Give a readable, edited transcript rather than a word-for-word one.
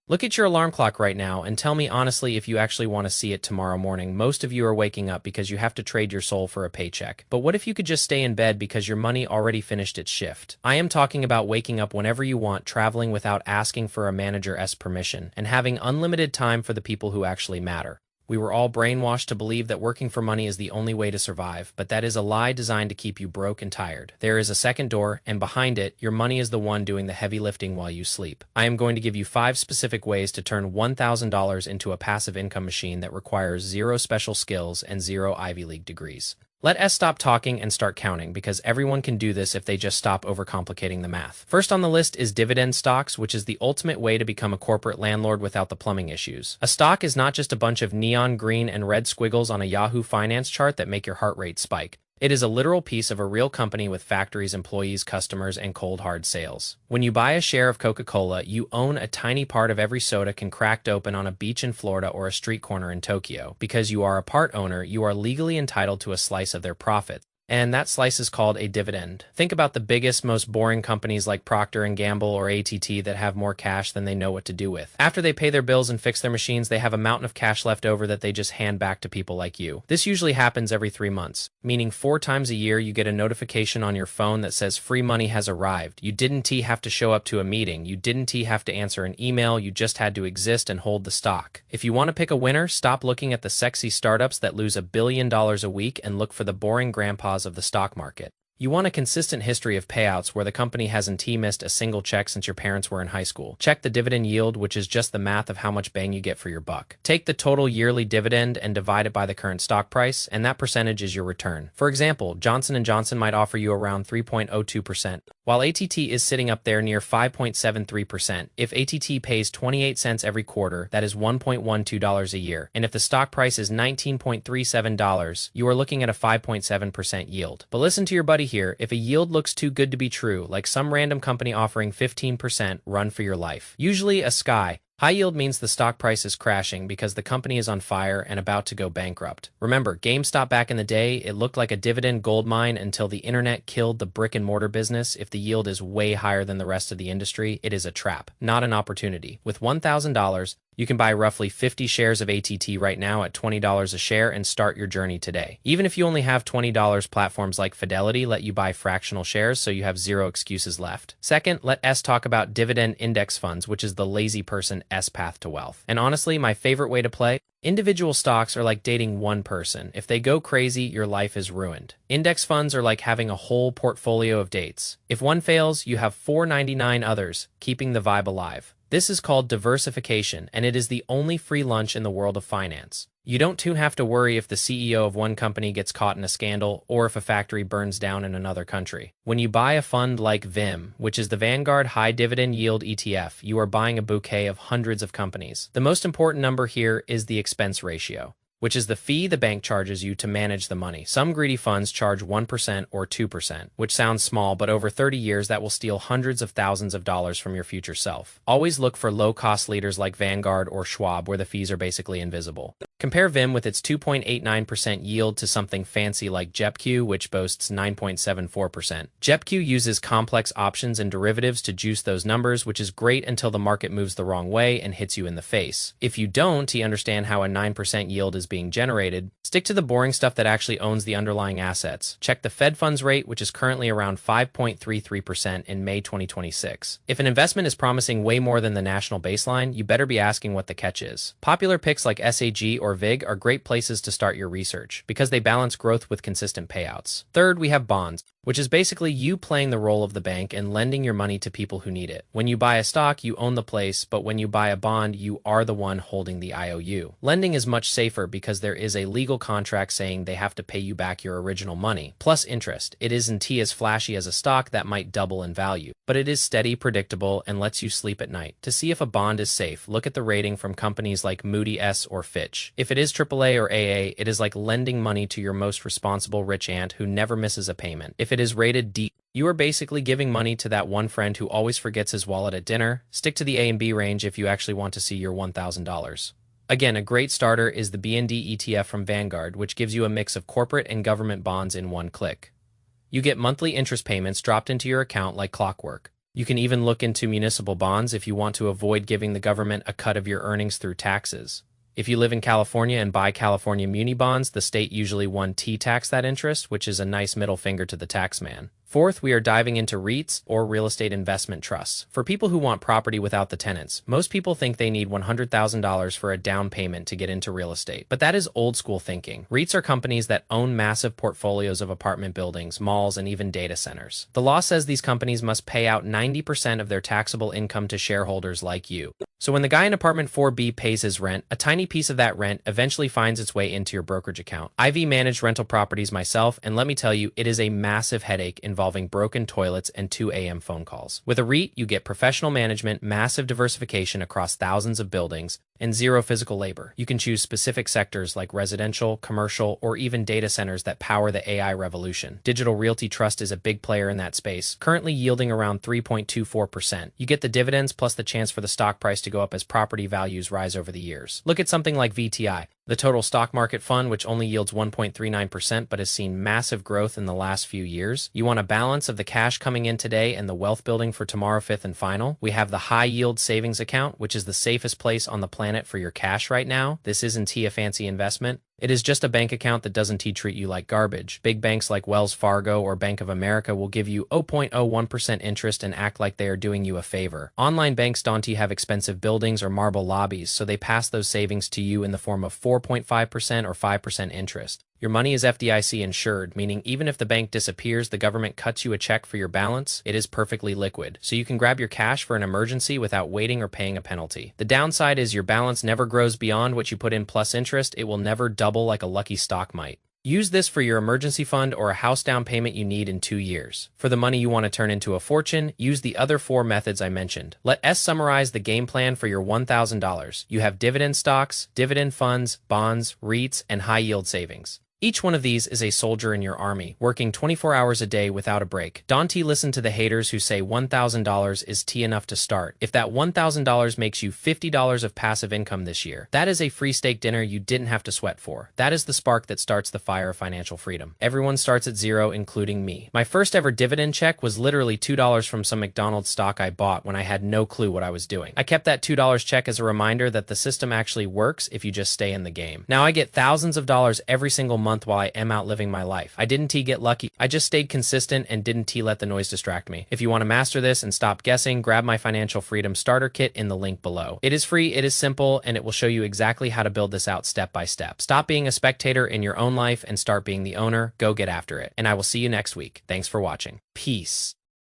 Look at your alarm clock right now and tell me honestly if you actually want to see it tomorrow morning. Most of you are waking up because you have to trade your soul for a paycheck. But what if you could just stay in bed because your money already finished its shift? I am talking about waking up whenever you want, traveling without asking for a manager's permission, and having unlimited time for the people who actually matter. We were all brainwashed to believe that working for money is the only way to survive, but that is a lie designed to keep you broke and tired. There is a second door, and behind it, your money is the one doing the heavy lifting while you sleep. I am going to give you 5 specific ways to turn $1,000 into a passive income machine that requires 0 special skills and 0 Ivy League degrees. Let us stop talking and start counting, because everyone can do this if they just stop overcomplicating the math. First on the list is dividend stocks, which is the ultimate way to become a corporate landlord without the plumbing issues. A stock is not just a bunch of neon green and red squiggles on a Yahoo Finance chart that make your heart rate spike. It is a literal piece of a real company with factories, employees, customers, and cold hard sales. When you buy a share of Coca-Cola, you own a tiny part of every soda can cracked open on a beach in Florida or a street corner in Tokyo. Because you are a part owner, you are legally entitled to a slice of their profit. And that slice is called a dividend. Think about the biggest, most boring companies like Procter & Gamble or AT&T that have more cash than they know what to do with. After they pay their bills and fix their machines, they have a mountain of cash left over that they just hand back to people like you. This usually happens every 3 months, meaning 4 times a year you get a notification on your phone that says free money has arrived. You didn't have to show up to a meeting. You didn't have to answer an email. You just had to exist and hold the stock. If you want to pick a winner, stop looking at the sexy startups that lose $1 billion a week and look for the boring grandpas of the stock market. You want a consistent history of payouts where the company hasn't missed a single check since your parents were in high school. Check the dividend yield, which is just the math of how much bang you get for your buck. Take the total yearly dividend and divide it by the current stock price, and that percentage is your return. For example, Johnson & Johnson might offer you around 3.02%, while AT&T is sitting up there near 5.73%. If AT&T pays 28 cents every quarter, that is $1.12 a year. And if the stock price is $19.37, you are looking at a 5.7% yield. But listen to your buddy here, if a yield looks too good to be true, like some random company offering 15%, run for your life. Usually a sky high yield means the stock price is crashing because the company is on fire and about to go bankrupt. Remember, GameStop back in the day, it looked like a dividend gold mine until the internet killed the brick and mortar business. If the yield is way higher than the rest of the industry, it is a trap, not an opportunity. With $1,000, you can buy roughly 50 shares of AT&T right now at $20 a share and start your journey today. Even if you only have $20, platforms like Fidelity let you buy fractional shares, so you have 0 excuses left. Second, let us talk about dividend index funds, which is the lazy person path to wealth. And honestly, my favorite way to play? Individual stocks are like dating one person. If they go crazy, your life is ruined. Index funds are like having a whole portfolio of dates. If one fails, you have 499 others, keeping the vibe alive. This is called diversification, and it is the only free lunch in the world of finance. You don't have to worry if the CEO of one company gets caught in a scandal or if a factory burns down in another country. When you buy a fund like VIM, which is the Vanguard High Dividend Yield ETF, you are buying a bouquet of hundreds of companies. The most important number here is the expense ratio, which is the fee the bank charges you to manage the money. Some greedy funds charge 1% or 2%, which sounds small, but over 30 years that will steal hundreds of thousands of dollars from your future self. Always look for low-cost leaders like Vanguard or Schwab, where the fees are basically invisible. Compare VIM with its 2.89% yield to something fancy like JEPQ, which boasts 9.74%. JEPQ uses complex options and derivatives to juice those numbers, which is great until the market moves the wrong way and hits you in the face. If you don't understand how a 9% yield is being generated, stick to the boring stuff that actually owns the underlying assets. Check the Fed funds rate, which is currently around 5.33% in May 2026. If an investment is promising way more than the national baseline, you better be asking what the catch is. Popular picks like SAG or VIG are great places to start your research because they balance growth with consistent payouts. Third, we have bonds, which is basically you playing the role of the bank and lending your money to people who need it. When you buy a stock, you own the place, but when you buy a bond, you are the one holding the IOU. Lending is much safer because there is a legal contract saying they have to pay you back your original money, plus interest. It isn't as flashy as a stock that might double in value, but it is steady, predictable, and lets you sleep at night. To see if a bond is safe, look at the rating from companies like Moody's or Fitch. If it is AAA or AA, it is like lending money to your most responsible rich aunt who never misses a payment. If it is rated D, you are basically giving money to that one friend who always forgets his wallet at dinner. Stick to the A and B range if you actually want to see your $1,000. Again, a great starter is the BND ETF from Vanguard, which gives you a mix of corporate and government bonds in one click. You get monthly interest payments dropped into your account like clockwork. You can even look into municipal bonds if you want to avoid giving the government a cut of your earnings through taxes. If you live in California and buy California muni bonds, the state usually 1T tax that interest, which is a nice middle finger to the tax man. Fourth, we are diving into REITs, or real estate investment trusts. For people who want property without the tenants, most people think they need $100,000 for a down payment to get into real estate. But that is old school thinking. REITs are companies that own massive portfolios of apartment buildings, malls, and even data centers. The law says these companies must pay out 90% of their taxable income to shareholders like you. So when the guy in apartment 4B pays his rent, a tiny piece of that rent eventually finds its way into your brokerage account. I've managed rental properties myself, and let me tell you, it is a massive headache involving broken toilets and 2 a.m. phone calls. With a REIT, you get professional management, massive diversification across thousands of buildings, and zero physical labor. You can choose specific sectors like residential, commercial, or even data centers that power the AI revolution. Digital Realty Trust is a big player in that space, currently yielding around 3.24%. You get the dividends plus the chance for the stock price to go up as property values rise over the years. Look at something like VTI, the total stock market fund, which only yields 1.39% but has seen massive growth in the last few years. You want a balance of the cash coming in today and the wealth building for tomorrow, fifth and final. We have the high yield savings account, which is the safest place on the planet for your cash right now. This isn't a fancy investment. It is just a bank account that doesn't treat you like garbage. Big banks like Wells Fargo or Bank of America will give you 0.01% interest and act like they are doing you a favor. Online banks don't have expensive buildings or marble lobbies, so they pass those savings to you in the form of 4.5% or 5% interest. Your money is FDIC insured, meaning even if the bank disappears, the government cuts you a check for your balance. It is perfectly liquid, so you can grab your cash for an emergency without waiting or paying a penalty. The downside is your balance never grows beyond what you put in plus interest. It will never double like a lucky stock might. Use this for your emergency fund or a house down payment you need in 2 years. For the money you want to turn into a fortune, use the other 4 methods I mentioned. Let S summarize the game plan for your $1,000. You have dividend stocks, dividend funds, bonds, REITs, and high yield savings. Each one of these is a soldier in your army, working 24 hours a day without a break. Don't listen to the haters who say $1,000 is enough to start. If that $1,000 makes you $50 of passive income this year, that is a free steak dinner you didn't have to sweat for. That is the spark that starts the fire of financial freedom. Everyone starts at zero, including me. My first ever dividend check was literally $2 from some McDonald's stock I bought when I had no clue what I was doing. I kept that $2 check as a reminder that the system actually works if you just stay in the game. Now I get thousands of dollars every single month while I am out living my life. I didn't get lucky. I just stayed consistent and didn't let the noise distract me. If you want to master this and stop guessing, grab my Financial Freedom Starter Kit in the link below. It is free, it is simple, and it will show you exactly how to build this out step by step. Stop being a spectator in your own life and start being the owner. Go get after it. And I will see you next week. Thanks for watching. Peace.